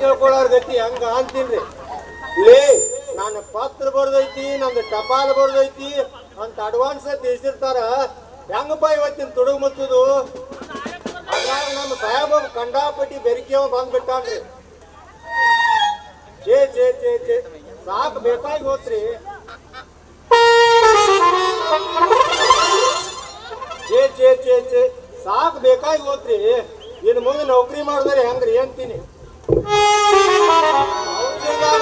ತಿಳ್ಕೊಳ್ಳೋರ್ ಗತಿ ಹಂಗ ಅಂತೀನ್ರಿ. ಲೇ ನಾನು ಪತ್ರ ಬರ್ದೈತಿ, ನಂದು ಟಪಾಲ್ ಬರ್ದೈತಿ ಅಂತ ಅಡ್ವಾನ್ಸ್ ತಿಳಿಸಿರ್ತಾರ. ಹೆಂಗಪ್ಪ ಇವತ್ತಿನ ತುಡುಗು ಮುಚ್ಚುದು? ಅದ್ರಾಗ ನಮ್ಮ ಸಾಹೇಬ ಕಂಡಾಪಟ್ಟಿ ಬೆರಿಕೆ ಬಂದ್ಬಿಟ್ಟಾನ್ರಿ. ಚೇ ಚೇ ಚೇ ಚೇ ಸಾಕು ಬೇಕಾಗಿ ಹೋತ್ರಿ. ಚೇ ಚೇ ಚೇ ಚೇ ಸಾಕು ಬೇಕಾಗಿ ಹೋತ್ರಿ. ಇನ್ನು ಮುಂದೆ ನೌಕರಿ ಮಾಡಿದ್ರೆ ಹೆಂಗ್ರಿ ಅಂತೀನಿ.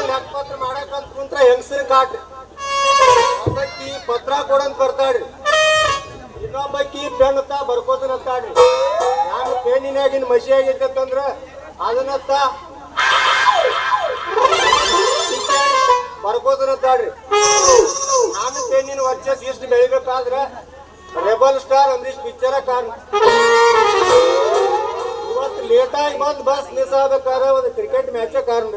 ಲೆಕ್ಕಪತ್ರ ಮಾಡಕಂತ ಕುಂತ್ರ ಹೆಂಗಸರಿ ಕಾಟ್ರಿ. ಒಬ್ಬಕ್ಕಿ ಪತ್ರ ಕೊಡಂತ ಬರ್ತಾಡ್ರಿ, ಇನ್ನೊಬ್ಬಕ್ಕಿ ಪೆನ್ ಬರ್ಕೋತನತ್ತಾಡ್ರಿ. ನಾನು ಪೆನ್ನಿನಾಗಿನ ಮಸಿ ಆಗೈತಂದ್ರ ಅದನ್ನತ್ತ ಬರ್ಕೋತನತ್ತಾಡ್ರಿ. ನಾನು ಪೆನ್ನಿನ ವರ್ಚಸ್ ಇಷ್ಟು ಬೆಳಿಬೇಕಾದ್ರ ರೆಬಲ್ ಸ್ಟಾರ್ ಅಂಬರೀಶ್ ಪಿಕ್ಚರ ಕಾರಣ. ಇವತ್ತು ಲೇಟಾಗಿ ಬಂದು ಬಸ್ ಮಿಸ್ ಆಗ್ಬೇಕಾದ್ರೆ ಒಂದು ಕ್ರಿಕೆಟ್ ಮ್ಯಾಚ ಕಾರಣ.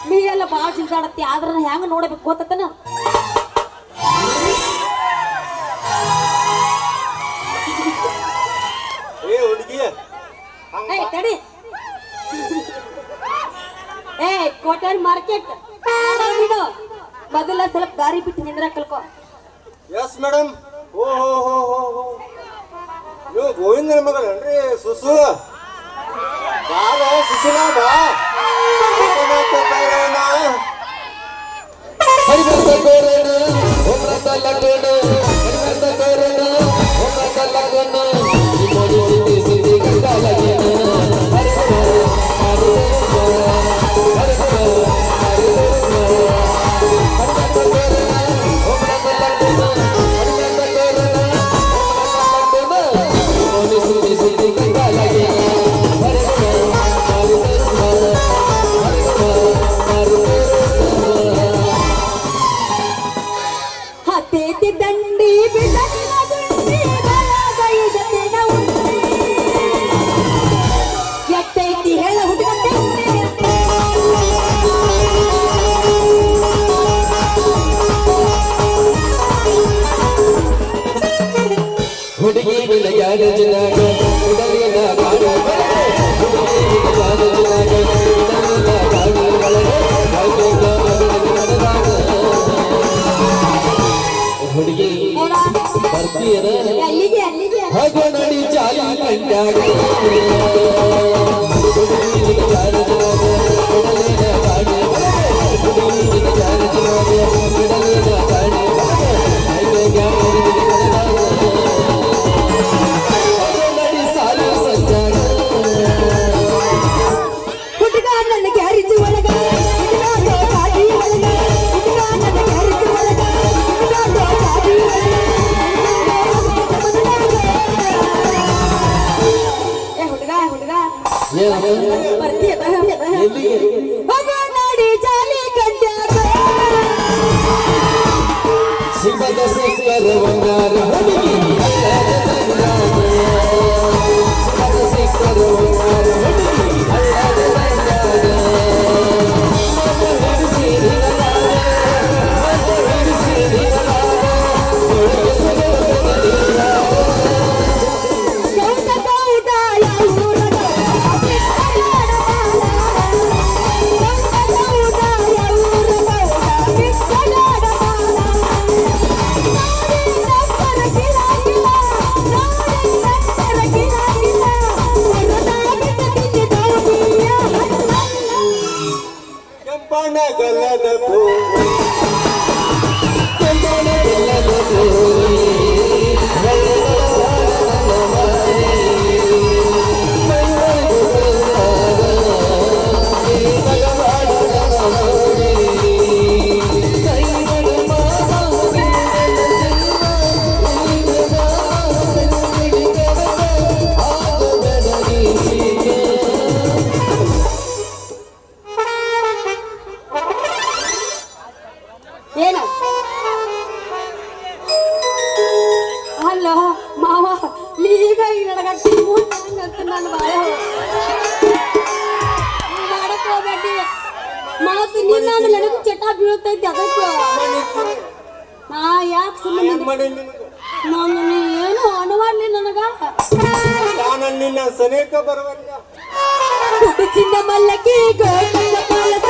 ನೀವೆಲ್ಲ ಬಾಳ ಚಿಂತಾಡತ್ತಿ. ಆದ್ರ ಹೆಂಗ ನೋಡಬೇಕು ಗೊತ್ತನ? ತಡಿ ಕೋಟರ್ ಮಾರ್ಕೆಟ್ ಮೊದಲ ಸ್ವಲ್ಪ ದಾರಿ ಬಿಟ್ಟು ನಿಂದ್ರ ಕಲ್ಕೋ. Yes madam. ಓಹೋ ಹೋ ಹೋ ಹೋ ನೀವು ಗೋವಿಂದನ ಮಗಳನ್ರಿ ಸುಸು? ಬಾರ ಸುಸುಲ ಬಾ. ಗಲ್ಲದ ಪೂವಿ ಏನ ಅಲ್ಲ ಮಾವ ಈಗ ನನಗಟ್ಟಿ ಅಂತ ನಾನು ಬಾಳೆ ಮಾಡಕ್ ಹೋಗ್ಬೇಡಿ ಮಾತು ನೀನ್ ಆಮೇಲೆ ನನಗೂ ಚಟ ಬೀಳ್ತೈತಿ ಅದಕ್ಕೆ ನಾ ಯಾಕೆ ಸುಮ್ಮನೆ ನಾನು ಏನು ಅನುವಾಡ್ಲಿ ನನಗ ನಾನು ನಿನ್ನ ಸನೇಕ ಬರುವಲ್ಲ ಚಿನ್ನ ಮಲ್ಲಕ್ಕಿ ಗೋಕುಲ ಪಾಲಕ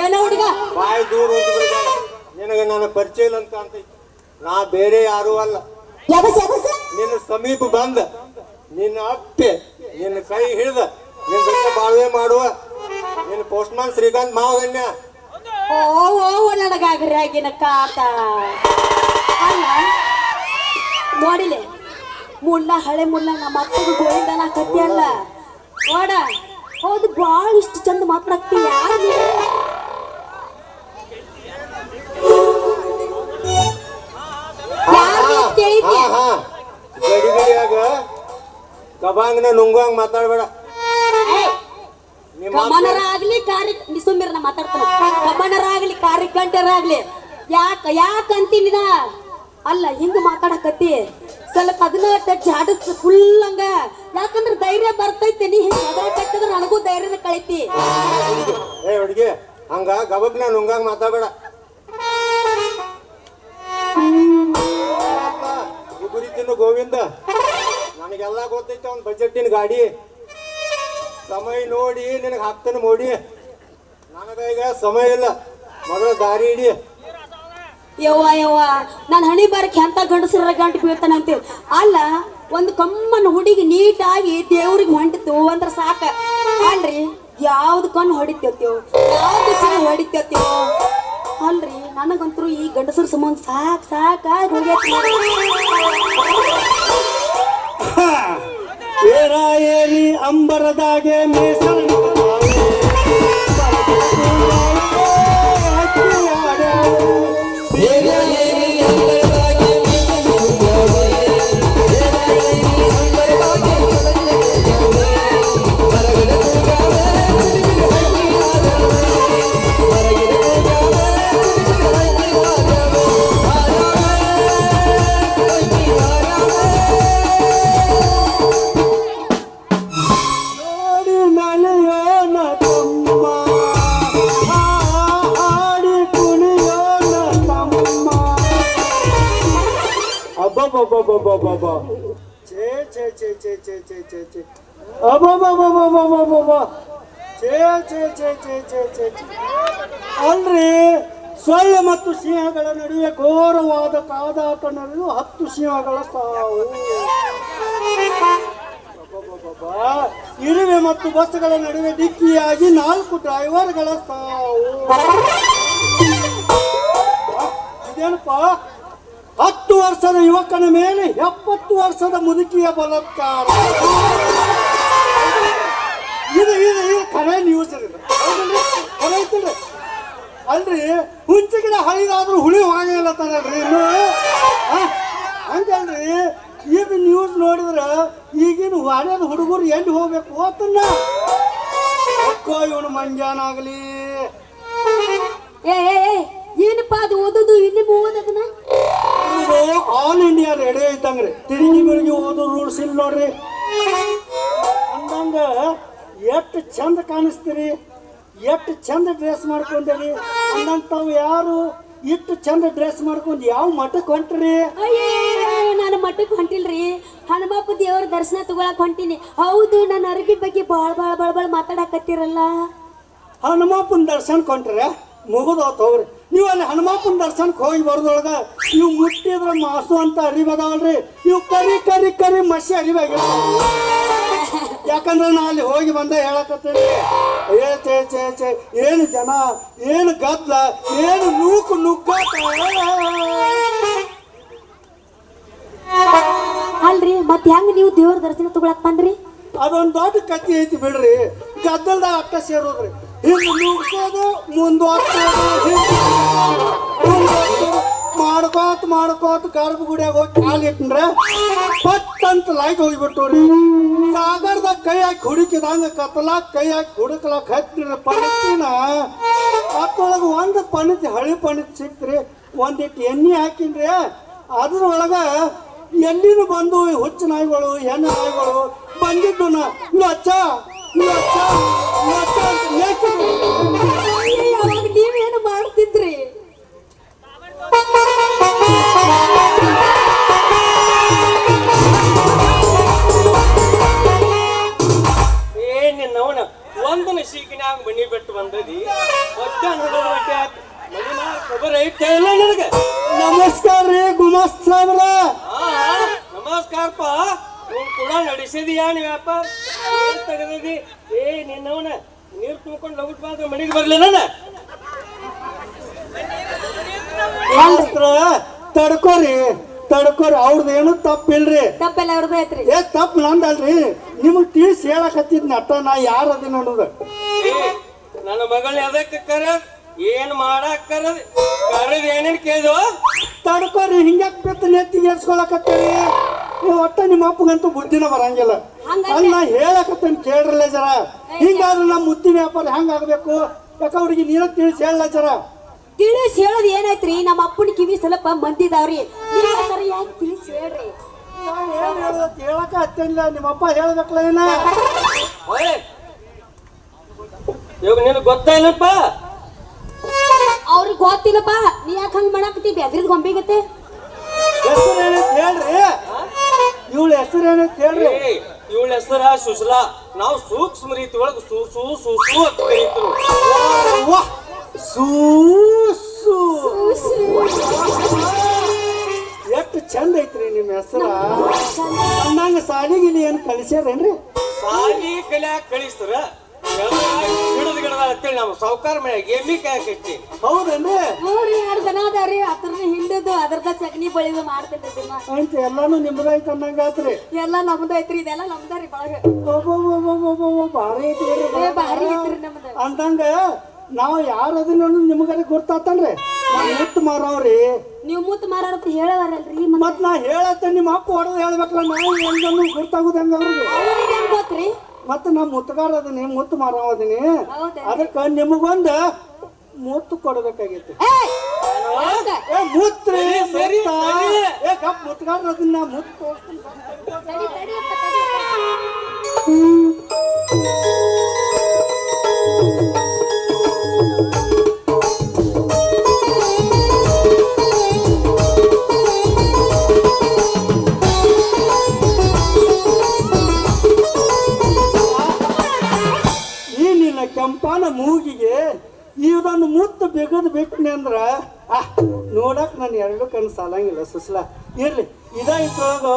ಏನ ಹುಡುಗ ಬಾಯಿ ದೂರ ನಿನಗೆ ನನ್ನ ಪರಿಚಯ ಇಲ್ಲ ಅಂತ ಅಂತೈತಿ ನಾ ಬೇರೆ ಯಾರು ಅಲ್ಲ ನಿನ್ನ ಸಮೀಪ ಬಂದ ನಿನ್ನ ಅಪ್ಪೆ ನಿನ್ನ ಕೈ ಹಿಡ್ದ ನಿನ್ನ ಜೊತೆ ಬಾಳ್ವೆ ಮಾಡುವ ನಿನ್ನ ಪೋಸ್ಟ್ಮನ್ ಶ್ರೀಕಾಂತ್ ಮಾವಗಣ್ಯ ಓ ನನಗಾಗ್ರಿ ಆಗಿನ ಕಾತ ಅಲ್ಲ ನೋಡಿಲೆ ಮುಳ್ಳ ಹಳೆ ಮುಳ್ಳ ನಮ್ಮ ಅಪ್ಪಗೆ ಗೋವಿಂದನ ಕತ್ತಿ ಅಲ್ಲ ನೋಡ ಹೌದು ಬಾಳ ಇಷ್ಟು ಚಂದ ಮಾತಾಡ್ತಿ ಯಾರು ಗಡಿ ಗಡಿಯಾಗ ಕಬಾಂಗ್ನ ನುಂಗುವಂಗ ಮಾತಾಡ್ಬೇಡ ಕಮನರಾಗ್ಲಿ ಸುಮ್ಮಿರ ನಾ ಮಾತಾಡ್ತಾನ ಕಮನರಾಗ್ಲಿ ಕಾರ್ಯಕಂಠರಾಗ್ಲಿ ಯಾಕಂತೀನಿ ನಾ ಅಲ್ಲ ಹಿಂಗ ಮಾತಾಡಕತ್ತಿ ಸ್ವಲ್ಪ ಅದನ್ನ ಟಚ್ ಆಡಿಸ್ ಫುಲ್ ಹಂಗ ಯಾಕಂದ್ರ ಧೈರ್ಯ ಬರ್ತೈತಿ ನೀ ಹಿಂಗ ಕಟ್ಟಿದ್ರ ನನಗೂ ಧೈರ್ಯದ ಕಳಿತಿ ಏ ಹುಡುಗಿ ಹಂಗ ಗಬಬ್ನ ನುಂಗಂಗ ಮಾತಾಡ್ಬೇಡ ಗುರಿತಿನ ಗೋವಿಂದ ನನಗೆಲ್ಲ ಗೊತ್ತೈತೆ ಅವ್ನ ಬಜೆಟ್ಟಿನ ಗಾಡಿ ಸಮಯ ನೋಡಿ ನಿನಗೆ ಹಾಕ್ತಾನೆ ಮೋಡಿ ನನಗ ಈಗ ಸಮಯ ಇಲ್ಲ ಮೊದಲು ದಾರಿ ಹಿಡಿ ಯವ್ವ ನಾನು ಹಣಿ ಬಾರಕ್ಕೆ ಎಂತ ಗಂಡಸರ ಗಂಟು ಬೀಳ್ತಾನೆ ಅಂತೀವಿ ಅಲ್ಲ ಒಂದು ಕಮ್ಮನ ಹುಡುಗಿ ನೀಟಾಗಿ ದೇವ್ರಿಗೆ ಹೊಂಟಿತು ಅಂದ್ರ ಸಾಕ ಅಲ್ರಿ ಯಾವ್ದು ಕಣ್ಣು ಹೊಡಿತೇವೋ ಯಾವ್ದು ಚೆನ್ನ ಹೊಡಿತೇವೋ ಅಲ್ರಿ ನನಗಂತರೂ ಈ ಗಂಡಸರ ಸಂಬಂಧ ಸಾಕಾಗಿ ಹೋಗೈತಿ ಏನಿ ಅಂಬರದಾಗೆ ಮೇಸಲ್ ಅಲ್ರಿ ಸೊಳ್ಳೆ ಮತ್ತು ಸಿಂಹಗಳ ನಡುವೆ ಘೋರವಾದ ಕಾದಾಟ ನಡೆದು 10 ಸಿಂಹಗಳ ಸಾವು ಇರುವೆ ಮತ್ತು ಬಸ್ಗಳ ನಡುವೆ ಡಿಕ್ಕಿಯಾಗಿ 4 ಡ್ರೈವರ್ಗಳ ಸಾವು ಇದೇನಪ್ಪ 10 ವರ್ಷದ ಯುವಕನ ಮೇಲೆ 70 ವರ್ಷದ ಮುದುಕಿಯ ಬಲಾತ್ಕಾರ ಇದು ಖರೆ ನ್ಯೂಸ್ ಐತಿಲ್ರಿ ಅಲ್ರಿ ಹುಂಚಿ ಗಿಡ ಹಳಿದಾದ್ರೂ ಹುಳಿ ಹೋಗಿಲ್ಲ ತರಲ್ರಿ ಇನ್ನು ಹಂಗಲ್ರಿ ಈಗ ನ್ಯೂಸ್ ನೋಡಿದ್ರ ಈಗಿನ ವಾಡ್ಯದ ಹುಡುಗರು ಎಲ್ಲಿ ಹೋಗ್ಬೇಕು ಓತನ್ನ ಅಕ್ಕೋ ಇವನು ಮಂಜಾನಾಗ್ಲಿ ಏನಪ್ಪ ಅದು ಓದೋದು ಇಲ್ಲಿ ಓದೋದನ್ನ ಆಲ್ ಇಂಡಿಯಾ ರೇಡಿಯೋ ಇದ್ದಂಗ್ರಿ ತಿರುಗಿ ಬಿರುಗಿ ಓದೋ ರೂಲ್ಸ್ ಇಲ್ಲ ನೋಡ್ರಿ ಅಂದಂಗ ಎಷ್ಟು ಚಂದ ಕಾಣಿಸ್ತೀರಿ ಎಷ್ಟು ಚಂದ ಡ್ರೆಸ್ ಮಾಡ್ಕೊಂಡೇರಿ ಅಂದಂತಾವು ಯಾರು ಇಷ್ಟು ಚಂದ ಡ್ರೆಸ್ ಮಾಡ್ಕೊಂಡು ಯಾವ ಮಠಕ್ಕೆ ಹೊಂಟ್ರಿ ನಾನು ಮಠಕ್ಕೆ ಹೊಂಟಿಲ್ರಿ ಹನುಮಪ್ಪ ದೇವ್ರ ದರ್ಶನ ತಗೊಳಕ್ ಹೊಂಟೀನಿ ಹೌದು ನನ್ನ ಅರಬಿ ಬಗ್ಗೆ ಬಾಳ ಮಾತಾಡಕತ್ತೀರಲ್ಲ ಹನುಮಪ್ಪನ ದರ್ಶನಕ್ಕೆ ಹೊಂಟ್ರೆ ಮುಗಿದೋತ್ ಹೋಗ್ರಿ ನೀವು ಅಲ್ಲಿ ಹನುಮಪ್ಪನ ದರ್ಶನಕ್ಕೆ ಹೋಗಿ ಬರೋದ್ರೊಳಗ ಇವು ಮುಟ್ಟಿದ್ರ ಮಾಸು ಅಂತ ಅರಿವಾಗವಲ್ರಿ ಇವು ಕರಿ ಕರಿ ಕರಿ ಮಸಿ ಅರಿವಾಗ ಯಾಕಂದ್ರೆ ನಾ ಅಲ್ಲಿ ಹೋಗಿ ಬಂದ ಹೇಳಕತ್ತೀನಿ ಏ ಚೇ ಚೇ ಚೇ ಏನು ಜನ ಏನು ಗದ್ಲ ಏನು ನುಗ್ಗಾಟ ಅಲ್ರಿ ಮತ್ ಹೆಂಗ್ ನೀವು ದೇವ್ರ ದರ್ಶನ ತಗೊಳಕ್ ಬಂದ್ರಿ ಅದೊಂದು ದೊಡ್ಡ ಕತ್ತಿ ಐತಿ ಬಿಡ್ರಿ ಗದ್ದಲ್ದಾಗ ಅಟ್ಟ ಸೇರೋದ್ರಿ ಹಿಂಗೆ ನುಗ್ಸೋದು ಮುಂದುವರ್ಸೋದು ಮಾಡ್ಕೋತ ಗರ್ಭಗುಡಿಯಾಗ ಹೋಗಿ ಕಾಲಿಟ್ರೆ ಪಟ್ ಅಂತ ಲೈಟ್ ಹೋಗಿಬಿಟ್ಟು ಸಾಗರದಾಗ ಕೈ ಹಾಕಿ ಹುಡುಕಿದಂಗ ಕತ್ತಲಾಗ ಕೈ ಹಾಕಿ ಹುಡುಕ್ಲಾಕ್ ಹತ್ತಿರ ಪಣತಿನ ಅದ್ರೊಳಗೆ ಒಂದು ಪಣತಿ ಹಳಿ ಪಣತಿ ಸಿಕ್ತ್ರಿ ಒಂದಿಟ್ಟು ಎಣ್ಣೆ ಹಾಕಿನ್ರಿ ಅದ್ರೊಳಗ ಎಲ್ಲಿನೂ ಬಂದು ಹುಚ್ಚು ನಾಯಿಗಳು ಹೆಣ್ಣು ನಾಯಿಗಳು ಬಂದಿದ್ದು ಲಚ್ಚ ನೀವೇನು ಮಾಡ್ತಿದ್ರಿ ನಿನ್ನವನ ಒಂದು ನಶೀಕಿನ್ಯಾಗ ಮನಿ ಬಿಟ್ಟು ಬಂದದಿ ಖಬರ್ ಐತೆ ಇಲ್ಲ ನನಗೆ ನಮಸ್ಕಾರ ರೀ ಗುಮಾಸ್ತ ಸಾಬ್ರ ನಮಸ್ಕಾರಪ್ಪ ನೀನ್ ಕೂಡ ನಡೆಸಿದೀಯಾ ನೀ ವ್ಯಾಪಾರ ತೆಗದಿ ನಿನ್ನವನ ನೀರು ತುಂಬ್ಕೊಂಡು ಲಗುಟ್ ಮಾತ್ರ ಮನೆಗೆ ಬರ್ಲಿ ನಾನು ತಡ್ಕೋರಿ ಅವ್ರದ್ದು ಏನು ತಪ್ಪಿಲ್ರಿ ತಪ್ಪೆಲ್ಲ ಅವ್ರದ್ದು ಐತ್ರಿ ತಪ್ಪು ನಂದಲ್ರಿ ನಿಮಗ್ ತಿಳಿಸಿ ಹೇಳಕತ್ತಿದ್ನ ಅಟ್ಟ ನಾ ಯಾರು ಅದಿ ನೋಡುದ ನನ್ನ ಮಗಳನ್ನ ಅದಕ್ಕೆ ಕರದ್ ಏನ್ ಮಾಡಾಕ್ ಕರದ್ ಏನೇನ್ ಕೇಳಿದ್ವ ತಡ್ಕೋರಿ ಹಿಂಗ್ಯಾಕ್ ಬೆತ್ತ ನೆತ್ತಿಗೆ ಏರ್ಸ್ಕೊಳಕತ್ತೇರಿ ಒಟ್ಟ ನಿಮ್ಮ ಅಪ್ಪಗಂತೂ ಬುದ್ಧಿನ ಬರಂಗಿಲ್ಲ ಅಲ್ಲಿ ನಾ ಹೇಳಕತ್ತೇನೆ ಕೇಳ್ರಲ್ಲ ಜರ ಹಿಂಗಾದ್ರೆ ನಮ್ಮ ಮುತ್ತಿನ ವ್ಯಾಪಾರ ಹೆಂಗಾಗ್ಬೇಕು ಯಾಕ ಅವ್ರಿಗೆ ನೀರ ತಿಳಿಸಿ ಹೇಳಲ್ಲ ಜರ ತಿಳಿಸಿ ಹೇಳೋದ್ ಏನೈತ್ರಿ ನಮ್ಮ ಅಪ್ಪನ ಕಿವಿ ಸ್ವಲ್ಪ ಮಂದಿದಾವ್ರಿ ಯಾಕೆ ತಿಳಿಸಿ ಹೇಳ್ರಿ ಹೇಳಕ ಹತ್ತಿಲ್ಲ ನಿಮ್ಮ ಅಪ್ಪ ಹೇಳ್ಬೇಕಲ್ಲ ಏನ ಇವಾಗ ನಿನಗೆ ಗೊತ್ತಾಯಿಲ್ಲಪ್ಪ ಅವ್ರಿಗೆ ಗೊತ್ತಿಲ್ಲಪ್ಪ ನೀ ಯಾಕೆ ಹಂಗ್ ಮಾಡಾಕತ್ತಿ ಅದ್ರದ್ ಗೊಂಬೆಗತ್ತೆ ಹೆಸರೇನಂತ ಹೇಳ್ರಿ ಇವಳ ಹೆಸರೇನಂತ ಹೇಳ್ರಿ ಇವಳ ಹೆಸರ ಸುಶಲಾ ನಾವು ಸೂಕ್ಷ್ಮ ರೀತಿ ಒಳಗೆ ಸೂಸು ಸೂಸು ಅಂತ ಕರೀತರು ಎಷ್ಟು ಚಂದ ಐತ್ರಿ ನಿಮ್ಮ ಹೆಸರ ಅಂದಂಗ ಸಾಲಿಗಿಲಿ ಏನ್ ಕಳಿಸ್ಯಾರೇನ್ರಿ ಸಾಲಿ ಕಲ್ಯಾಕ ಕಳಿಸ್ತಾರ ಗಿಡದ ಗಿಡದ ಅಂತೇಳಿ ನಾವು ಸಾವುಕಾರ ಮನೆಯಾಗ ಎಮ್ಮಿ ಕಾಯಕೈತಿ ಹೌದೇನ್ರಿ 2 ಜನ ಅದಾರಿ ಅದ್ರ ಹಿಂಡದು ಅದ್ರದ ಚಟ್ನಿ ಬಳಿದು ಮಾಡ್ತೇನ್ರಿ ದಿನ ಅಂತ ಎಲ್ಲಾನು ನಿಮ್ದ ಐತಿ ಅನ್ನಂಗ ಆತ್ರಿ ಎಲ್ಲ ನಮ್ದು ಐತ್ರಿ ಇದೆಲ್ಲ ನಮ್ದಾರಿ ಬಳಗ ಭಾರಿ ಐತಿ ಭಾರಿ ಐತ್ರಿ ನಮ್ದು ಅಂದಂಗ ನಾವ್ ಯಾರ ಅದನ್ನ ನಿಮ್ಗಾರ ಗೊತ್ತಾತನ್ರಿ ನಾವ್ ಮುತ್ತು ಮಾರವ್ರಿ ನೀವು ಮುತ್ತು ಮಾರಾಡತ್ ಹೇಳವಾರಲ್ರಿ ಮತ್ ನಾ ಹೇಳತ್ತೆ ನಿಮ್ಮ ಅಪ್ಪ ಹೊಡೆದು ಹೇಳ್ಬೇಕಲ್ಲ ನಾವು ಹೆಂಗನ್ನು ಗೊತ್ತಾಗುದಂಗ ಅವ್ರಿಗೆ ಗೊತ್ತ್ರಿ ಮತ್ತ ನಾ ಮುತ್ತಗಾರ ಅದೀನಿ ಮುತ್ತು ಮಾರವ ಅದೀನಿ ಅದಕ್ಕ ನಿಮಗೊಂದ ಮುತ್ತು ಕೊಡ್ಬೇಕಾಗೈತಿ ಮುತ್ರಿ ಗಪ್ ಮುತ್ತಗಾರ ಅದನ್ನ ಮುತ್ತು ಕೆಂಪಾನ ಮೂಗಿಗೆ ಇದೊಂದು ಮುತ್ತು ಬೆಗದು ಬಿಟ್ನಿ ಅಂದ್ರ ನೋಡಕ್ ನಾನು 2 ಕಣ್ಣು ಸಾಲಂಗಿಲ್ಲ ಸುಸ್ಲಾ ಇರ್ಲಿ ಇದ್ರೊಳಗ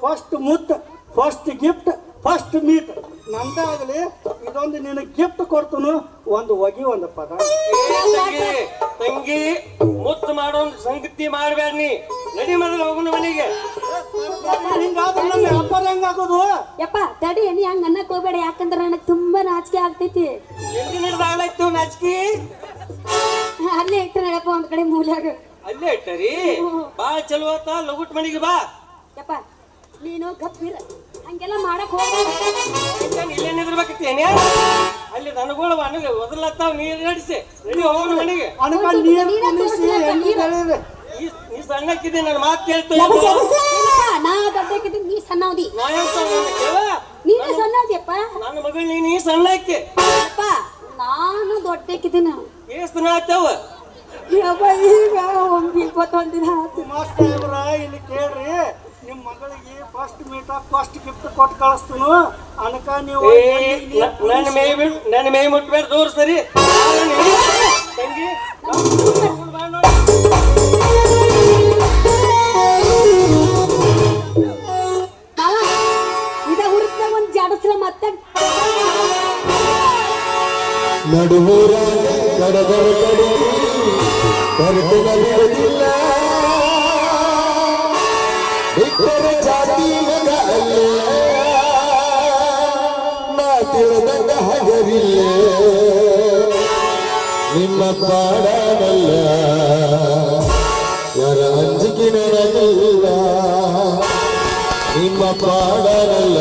ಫಸ್ಟ್ ಮುತ್ತು ಫಸ್ಟ್ ಗಿಫ್ಟ್ ಫಸ್ಟ್ ಮೀಟ್ ನಂದಾಗಲಿ ಇದೊಂದು ನಿನಗೆ ಗಿಫ್ಟ್ ಕೊಡ್ತನು ಒಂದು ಒಗಿ ಒಂದು ಪದ ತಂಗಿ ಮುತ್ತು ಮಾಡೋ ಸಂಗತಿ ಮಾಡ್ಬೇಡ ನೀ ನಡಿ ಮೊದಲು ಹೋಗೋಣ ಮನೆಗೆ ಹಿಂಗಾದ್ರೆ ನಮ್ಮ ವ್ಯಾಪಾರ ಹೆಂಗಾಗೋದು ಯಪ್ಪ ತಡಿ ನೀ ಹಂಗ ಅನ್ನಕ್ ಹೋಗ್ಬೇಡ ಯಾಕಂದ್ರ ನನಗ್ ತುಂಬಾ ನಾಚಿಕೆ ಆಗ್ತೈತಿ ಎಲ್ಲಿ ನಾಚಿಕೆ ಅಲ್ಲೇ ಇಟ್ಟ ನಡಪ್ಪ ಒಂದ್ ಕಡೆ ಮೂಲ್ಯಾಗ ಅಲ್ಲೇ ಇಟ್ಟರಿ ಬಾ ಚಲೋ ಆತ ಲಗುಟ್ ಮನೆಗೆ ಬಾ ಯಪ್ಪ ನೀನು ಗಪ್ಪಿರ ಹಂಗೆಲ್ಲ ಮಾಡಕ್ ಹೋಗ್ಬೇಡ ಇಲ್ಲೇ ನಿದ್ರಬೇಕತ್ತೇನೆ ಅಲ್ಲಿ ನನಗಳು ನನಗೆ ಒದಲತ್ತಾವ ನೀರು ನಡೆಸಿ ನಡಿ ಹೋಗೋಣ ಮನೆಗೆ ಅಣಕ ನೀರು ಕುಣಿಸಿ ನೀ ಸಣ್ಣಕ್ಕಿದ್ದೆ ನನ್ನ ಮಾತು ಕೇಳ್ತೇವೆ ಲಗಸ, ಲಗಸ. ನಾ ದೊಡ್ಡಕ್ಕಿದ್ದೀನಿ, ನೀ ಸಣ್ಣವದಿ. ನಾ ಎಂತ ಕೇಳ ನೀನು ಸಣ್ಣವದಿಯಪ್ಪ. ನನ್ನ ಮಗಳು ನೀ ಸಣ್ಣಕ್ಕೆ ಅಪ್ಪ ನಾನು ದೊಡ್ಡಕ್ಕಿದ್ದೀನ. ಎಷ್ಟು ದಿನ ಆಯ್ತವ ಯವ್ವ, ಈಗ 21 ದಿನ ಆತು. ಮಾಸ್ಟರ್ ಸಾಹೇಬ್ರ ಇಲ್ಲಿ ಕೇಳ್ರಿ, ನಿಮ್ಮ ಮಗಳಿಗೆ ಫಸ್ಟ್ ಮೀಟ ಫಸ್ಟ್ ಗಿಫ್ಟ್ ಕೊಟ್ಟು ಕಳಿಸ್ತೀನು ಅನಕ ನೀವು ನನ್ನ ಮೇ ಮುಟ್ಬೇಡ ದೂರ ಸರಿ ತಂಗಿ ಇದ ಹುಡುಕ್ದಾಗ ಒಂದು ಜಾಡಸ್ಲ ಮತ್ತೆ ನಡುವೂರಾಗ ಕಡದರ ಕಡೆ ಕರ್ತನವಿರುವುದಿಲ್ಲ ಇಬ್ಬರ ಜಾತಿ ಮಗ ಅಲ್ಲ ನಾ ತಿಳಿದಂಗ ಹಗರಿಲ್ಲ ನಿಮ್ಮ ಪಾಡನಲ್ಲ ಯಾರ ಅಂಜಿಕೆ ನನಗಿಲ್ಲ ನಿಮ್ಮ ಪಾಡನಲ್ಲ